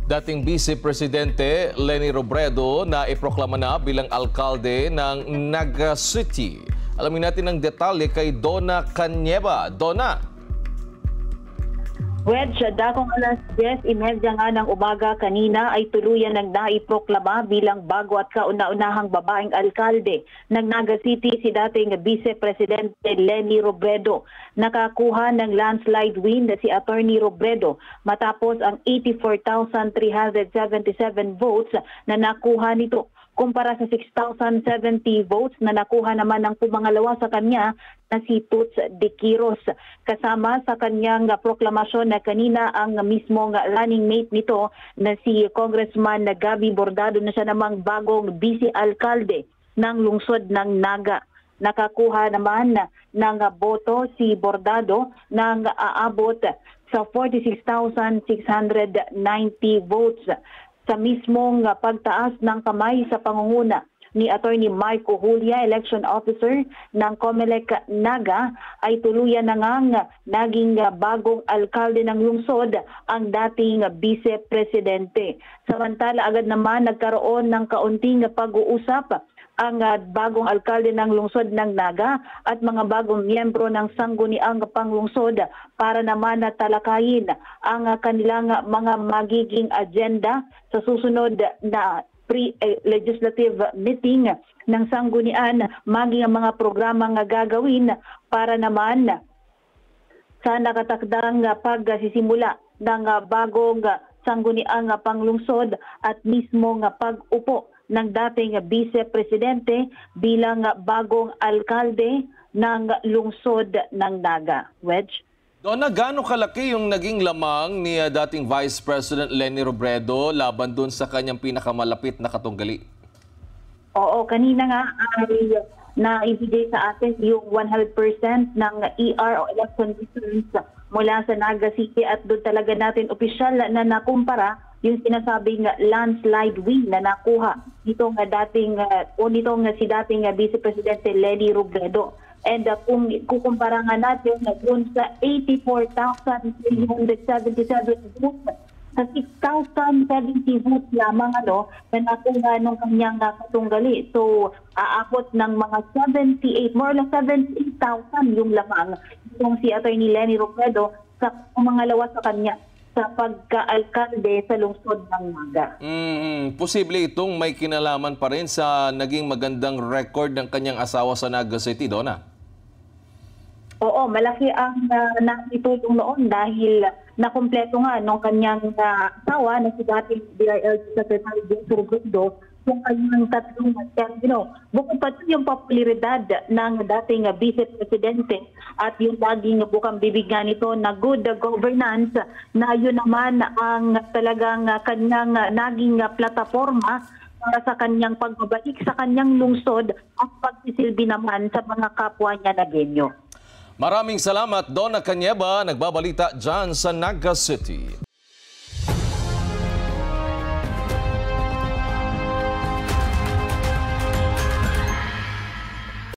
Dating Vice Presidente Leni Robredo na iproklama na bilang alkalde ng Naga City. Alamin natin ang detalye kay Donna Canieva. Donna. Wedge, dakong alas 10:30 nga ng umaga kanina ay tuluyan ng naiproklama bilang bago at kauna-unahang babaeng alkalde ng Naga City si dating Vice Presidente Leni Robredo. Nakakuha ng landslide win si Attorney Robredo matapos ang 84,377 votes na nakuha nito, kumpara sa 6,070 votes na nakuha naman ng pumangalawa sa kanya na si Toots de Quiros. Kasama sa kanyang proklamasyon na kanina ang mismong running mate nito na si Congressman Gabby Bordado na siya namang bagong vice-alkalde ng lungsod ng Naga. Nakakuha naman ng boto si Bordado ng aabot sa 46,690 votes. Sa mismong pagtaas ng kamay sa pangunguna ni Attorney Mike Ojulia, Election Officer ng COMELEC Naga, ay tuluyan na ngang naging bagong alkalde ng lungsod ang dating Vice Presidente. Samantala agad naman nagkaroon ng kaunting pag-uusap ang bagong alkalde ng lungsod ng Naga at mga bagong miyembro ng sangguniang panglungsod para naman talakayin ang kanilang mga magiging agenda sa susunod na pre-legislative meeting ng sanggunian, maging ang mga programang gagawin para naman sa nakatakdang pagsisimula ng bagong sangguniang panglungsod at mismong pag-upo ng dating Vice Presidente bilang bagong alkalde ng lungsod ng Naga. Wedge? Donna, gaano kalaki yung naging lamang ni dating Vice President Leni Robredo laban dun sa kanyang pinakamalapit na katunggali? Oo, kanina nga ay naibigay sa atin yung 100% ng ER o election returns mula sa Naga City at doon talaga natin opisyal na nakumpara yung sinasabing landslide win na nakuha nitong si dating Vice Presidente Leni Robredo. And kung kukumpara nga natin doon sa 84,377 votes, sa 6,070 votes lamang na nakuha nung kanyang katunggali. So, aabot ng mga 78, more or less 78,000 yung lamang yung si Attorney Leni Robredo sa pumangalawa sa kanya sa pagka-alkalde sa lungsod ng Naga. Posible itong may kinalaman pa rin sa naging magandang record ng kanyang asawa sa Naga City, Donna? Oo, malaki ang naitulong noon dahil nakumpleto nga nung kanyang asawa na si dating DIL Secretary Jose Robredo yung kanyang tatlong termino. Bukod pa yung popularidad ng dating Vice Presidente at yung laging bukang bibig nga nito na good governance na yun naman ang talagang kanyang naging plataforma para sa kanyang pagbabalik sa kanyang lungsod at pagsisilbi naman sa mga kapwa niya Nagueño. Maraming salamat, Donna Canieva, nagbabalita dyan sa Naga City.